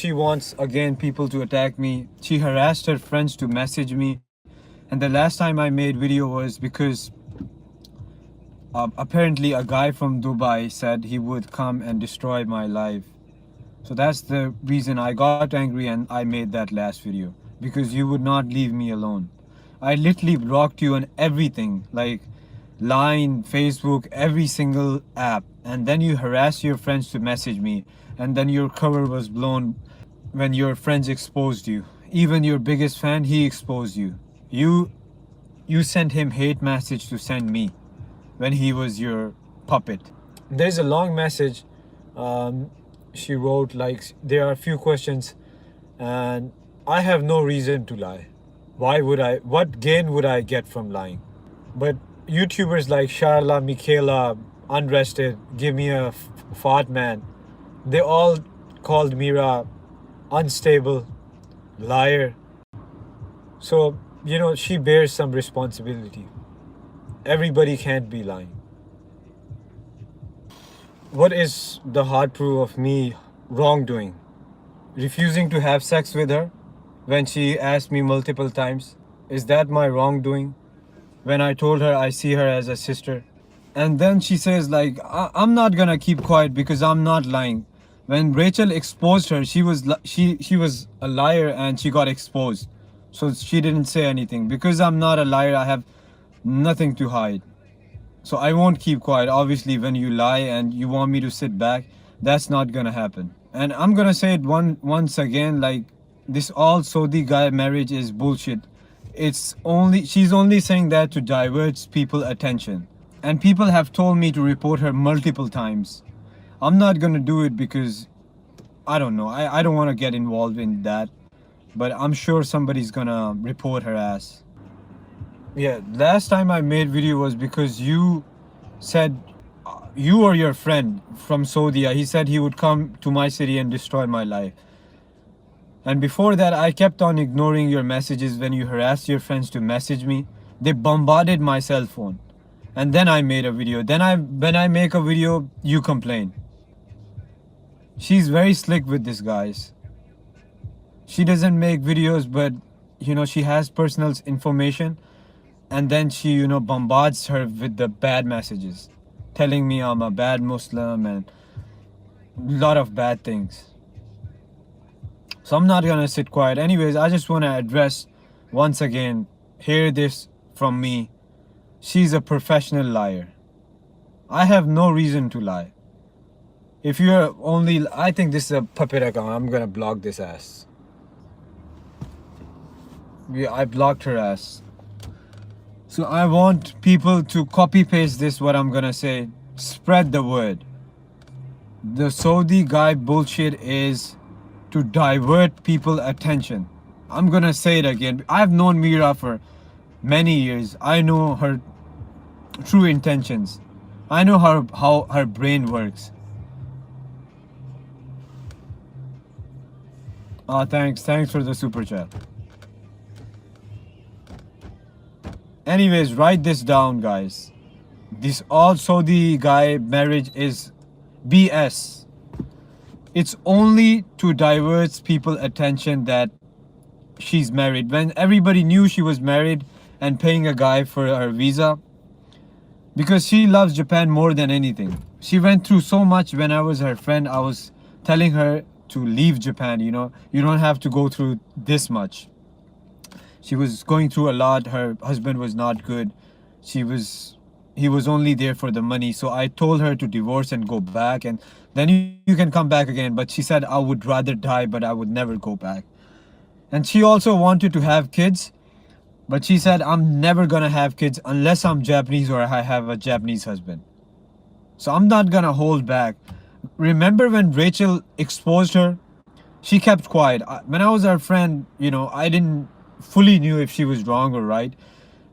She wants again people to attack me. She harassed her friends to message me. And the last time I made video was because apparently a guy from Dubai said he would come and destroy my life. So that's the reason I got angry and I made that last video, because you would not leave me alone. I literally blocked you on everything, like Line, Facebook, every single app, and then you harassed your friends to message me, and then your cover was blown when your friends exposed you. Even your biggest fan, he exposed you. You sent him hate message to send me when he was your puppet. There's a long message. She wrote, like, there are a few questions and I have no reason to lie. What gain would I get from lying? But YouTubers like Sharla, Michaela, Unrested, Give Me a Fat Man, they all called Mira unstable, liar. So, she bears some responsibility. Everybody can't be lying. What is the hard proof of me wrongdoing? Refusing to have sex with her when she asked me multiple times. Is that my wrongdoing? When I told her I see her as a sister. And then she says, like, I'm not gonna keep quiet because I'm not lying. When Rachel exposed her, she was a liar and she got exposed. So she didn't say anything. Because I'm not a liar, I have nothing to hide. So I won't keep quiet. Obviously, when you lie and you want me to sit back, that's not gonna happen. And I'm gonna say it once again, like, this all Saudi guy marriage is bullshit. She's only saying that to divert people's attention. And people have told me to report her multiple times. I'm not gonna do it because I don't know. I don't want to get involved in that. But I'm sure somebody's gonna report her ass. Yeah, last time I made video was because you said, you or your friend from Saudi, he said he would come to my city and destroy my life. And before that, I kept on ignoring your messages when you harassed your friends to message me. They bombarded my cell phone. And then I made a video. When I make a video, you complain. She's very slick with this, guys. She doesn't make videos, but she has personal information. And then she, bombards her with the bad messages, telling me I'm a bad Muslim and a lot of bad things. So I'm not gonna sit quiet. Anyways, I just want to address once again, hear this from me. She's a professional liar. I have no reason to lie. I think this is a puppet account. I'm gonna block this ass. Yeah, I blocked her ass. So I want people to copy paste this, what I'm gonna say. Spread the word. The Saudi guy bullshit is to divert people's attention. I'm gonna say it again. I've known Mira for many years. I know her true intentions. I know how her brain works. Thanks for the super chat. Anyways, write this down, guys. This all Saudi guy marriage is BS. It's only to divert people's attention that she's married. When everybody knew she was married and paying a guy for her visa, because she loves Japan more than anything. She went through so much. When I was her friend, I was telling her to leave Japan. You don't have to go through this much. She was going through a lot. Her husband was not good. He was only there for the money. So I told her to divorce and go back, and then you can come back again. But she said, I would rather die, but I would never go back. And she also wanted to have kids, but she said, I'm never gonna have kids unless I'm Japanese or I have a Japanese husband. So I'm not gonna hold back. Remember when Rachel exposed her? She kept quiet. When I was her friend, I didn't fully knew if she was wrong or right.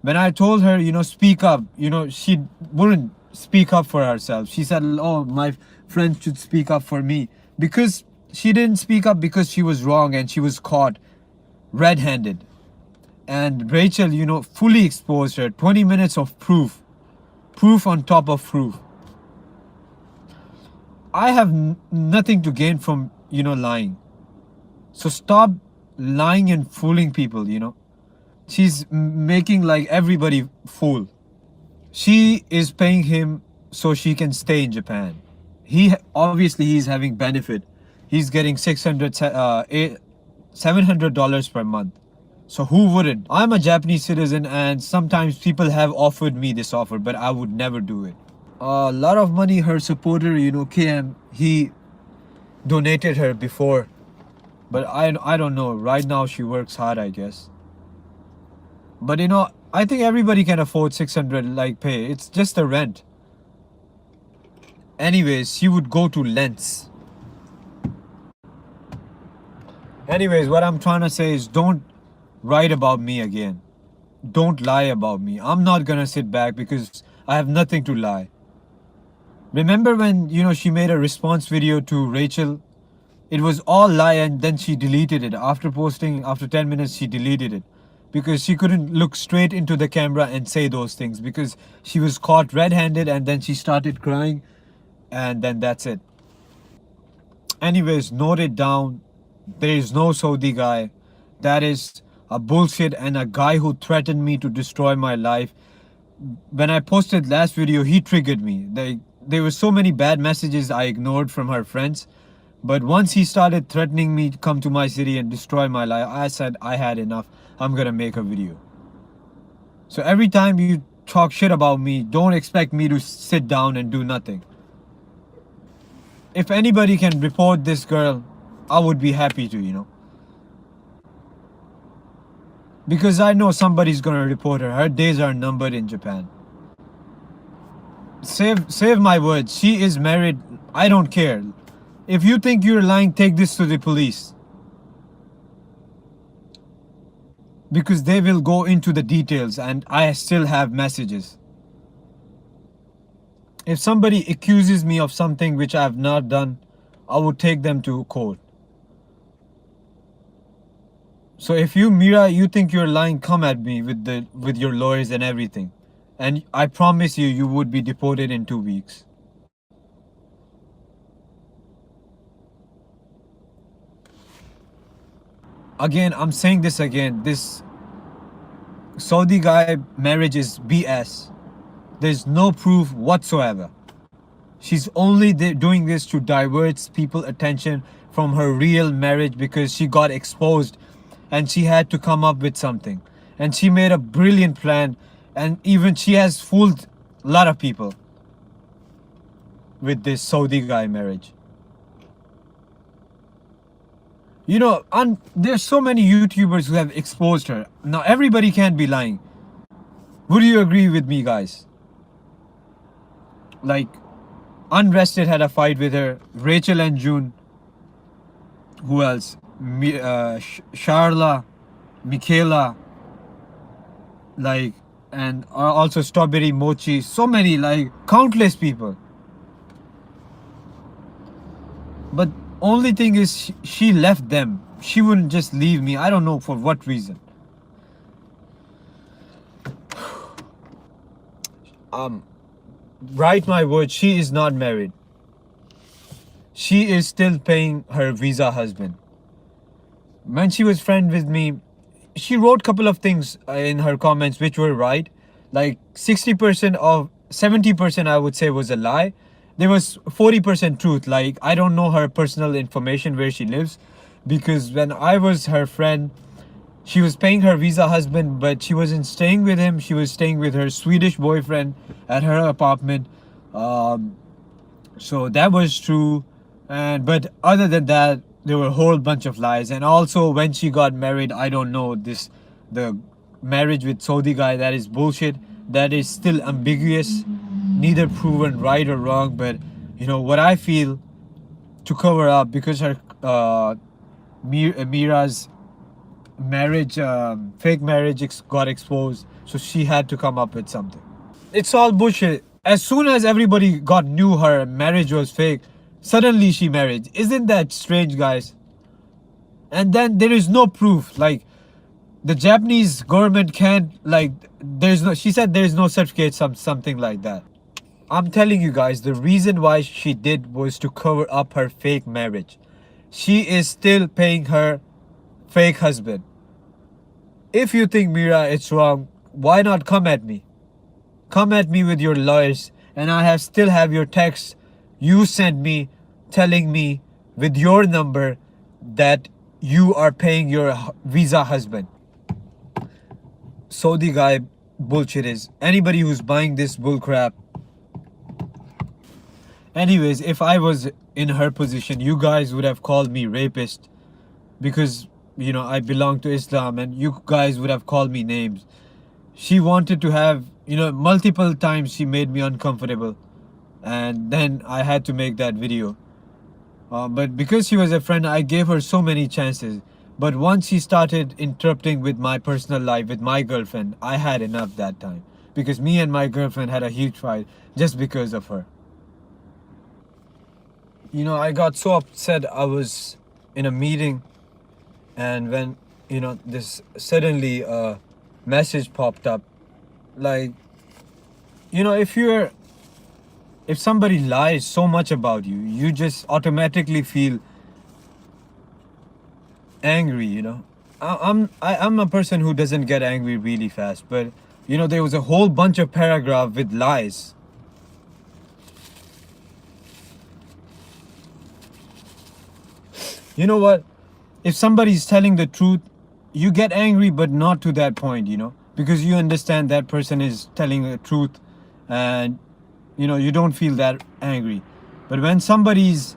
When I told her, speak up, she wouldn't speak up for herself. She said, oh, my friend should speak up for me. Because she didn't speak up because she was wrong and she was caught red-handed. And Rachel, fully exposed her. 20 minutes of proof. Proof on top of proof. I have nothing to gain from, lying. So stop lying and fooling people, you know. She's making like everybody fool. She is paying him so she can stay in Japan. Obviously he's having benefit. He's getting $700 per month. So who wouldn't? I'm a Japanese citizen and sometimes people have offered me this offer, but I would never do it. A lot of money her supporter, you know, KM, he donated her before. But I don't know. Right now she works hard, I guess. But you know, I think everybody can afford 600 like pay. It's just the rent. Anyways, she would go to lengths. Anyways, what I'm trying to say is don't write about me again. Don't lie about me. I'm not gonna sit back because I have nothing to lie. Remember when, you know, she made a response video to Rachel? It was all lie and then she deleted it. After posting, after 10 minutes, she deleted it. Because she couldn't look straight into the camera and say those things. Because she was caught red-handed and then she started crying. And then that's it. Anyways, note it down. There is no Saudi guy. That is a bullshit and a guy who threatened me to destroy my life. When I posted last video, he triggered me. There were so many bad messages I ignored from her friends. But once he started threatening me to come to my city and destroy my life, I said I had enough. I'm gonna make a video. So every time you talk shit about me, don't expect me to sit down and do nothing. If anybody can report this girl, I would be happy to, you know. Because I know somebody's gonna report her. Her days are numbered in Japan. Save my words. She is married. I don't care. If you think you're lying, take this to the police. Because they will go into the details and I still have messages. If somebody accuses me of something which I have not done, I would take them to court. So if you, Mira, you think you're lying, come at me with your lawyers and everything. And I promise you, you would be deported in 2 weeks. Again, I'm saying this again. This Saudi guy marriage is BS. There's no proof whatsoever. She's only doing this to divert people's attention from her real marriage because she got exposed and she had to come up with something. And she made a brilliant plan and even she has fooled a lot of people with this Saudi guy marriage. You know, there's so many YouTubers who have exposed her. Now everybody can't be lying. Would you agree with me, guys? Like, Unrested had a fight with her. Rachel and June. Who else? Sharla, Michaela. Like, and also Strawberry Mochi. So many, like, countless people. But only thing is she left them. She wouldn't just leave me. I don't know for what reason. Write my words, she is not married. She is still paying her visa husband. When she was friend with me, she wrote a couple of things in her comments which were right. Like 60% of 70% I would say was a lie. There was 40% truth. Like, I don't know her personal information where she lives because when I was her friend, she was paying her visa husband, but she wasn't staying with him. She was staying with her Swedish boyfriend at her apartment. So that was true. But other than that, there were a whole bunch of lies. And also when she got married, I don't know, the marriage with Saudi guy, that is bullshit. That is still ambiguous, neither proven right or wrong. But you know what I feel, to cover up, because her Mira's marriage, fake marriage got exposed, so she had to come up with something. It's all bullshit. As soon as everybody knew her marriage was fake, suddenly she married. Isn't that strange, guys? And then there is no proof. Like, the Japanese government can't, like, she said there's no certificate, something like that. I'm telling you guys, the reason why she did was to cover up her fake marriage. she is still paying her fake husband. If you think, Mira, it's wrong, why not come at me? Come at me with your lawyers, and I have still have your text you sent me telling me with your number that you are paying your visa husband. Saudi guy bullshit is. Anybody who's buying this bullcrap. Anyways, if I was in her position, you guys would have called me rapist because, I belong to Islam, and you guys would have called me names. She wanted to have, multiple times she made me uncomfortable, and then I had to make that video. But because she was a friend, I gave her so many chances. But once she started interrupting with my personal life, with my girlfriend, I had enough that time. Because me and my girlfriend had a huge fight just because of her. I got so upset. I was in a meeting, and when, this suddenly message popped up. Like, if somebody lies so much about you, you just automatically feel angry. I'm a person who doesn't get angry really fast, but there was a whole bunch of paragraph with lies. You know what? If somebody's telling the truth, you get angry, but not to that point, because you understand that person is telling the truth, and you don't feel that angry. But when somebody's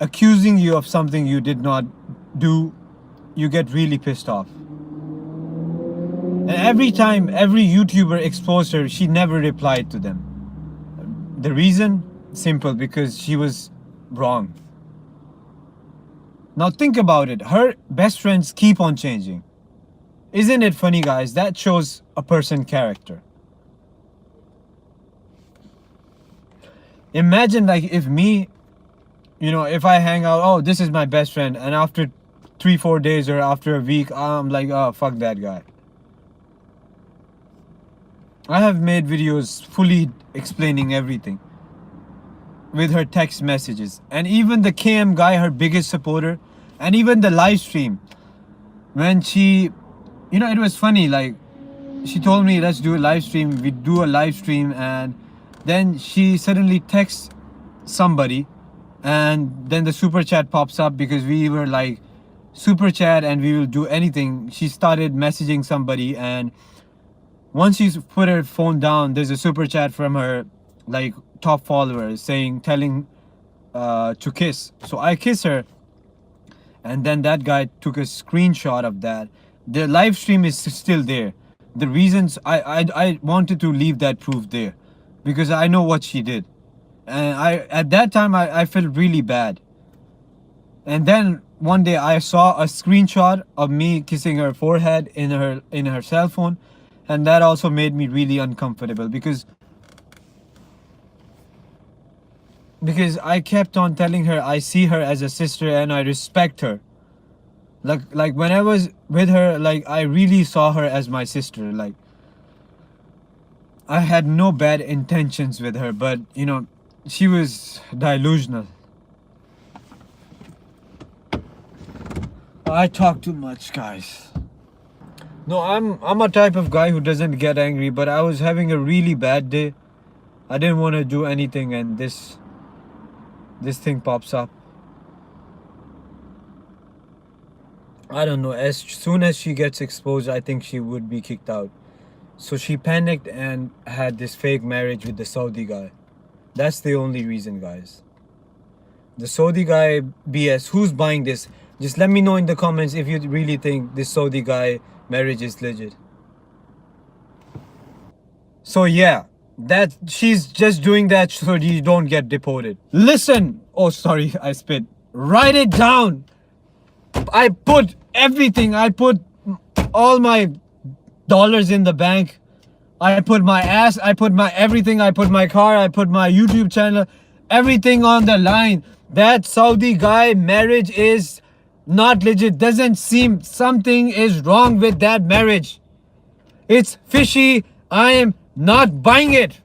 accusing you of something you did not do, you get really pissed off. And every time every YouTuber exposed her, she never replied to them. The reason? Simple, because she was wrong. Now think about it. Her best friends keep on changing. Isn't it funny, guys? That shows a person's character. Imagine like if me, if I hang out, oh, this is my best friend, and after 3-4 days or after a week, I'm like, oh, fuck that guy. I have made videos fully explaining everything with her text messages, and even the KM guy, her biggest supporter, and even the live stream when she, it was funny, like she told me let's do a live stream. We do a live stream, and then she suddenly texts somebody, and then the super chat pops up because we were like super chat and we will do anything. She started messaging somebody, and once she put her phone down, there's a super chat from her like top followers telling to kiss. So I kiss her, and then that guy took a screenshot of that. The live stream is still there. The reasons I wanted to leave that proof there because I know what she did, and at that time I felt really bad. And then one day I saw a screenshot of me kissing her forehead in her cell phone, and that also made me really uncomfortable because I kept on telling her I see her as a sister and I respect her. Like when I was with her, like I really saw her as my sister. Like I had no bad intentions with her, but she was delusional. I talk too much, guys. No, I'm a type of guy who doesn't get angry, but I was having a really bad day. I didn't want to do anything, and this thing pops up. I don't know. As soon as she gets exposed, I think she would be kicked out. So she panicked and had this fake marriage with the Saudi guy. That's the only reason, guys. The Saudi guy BS. Who's buying this? Just let me know in the comments if you really think this Saudi guy marriage is legit. So yeah, that she's just doing that so you don't get deported. Listen. Oh, sorry, I spit. Write it down. I put everything. I put all my dollars in the bank. I put my ass. I put my everything. I put my car. I put my YouTube channel. Everything on the line. That Saudi guy marriage is not legit. Doesn't seem something is wrong with that marriage. It's fishy. I am not buying it.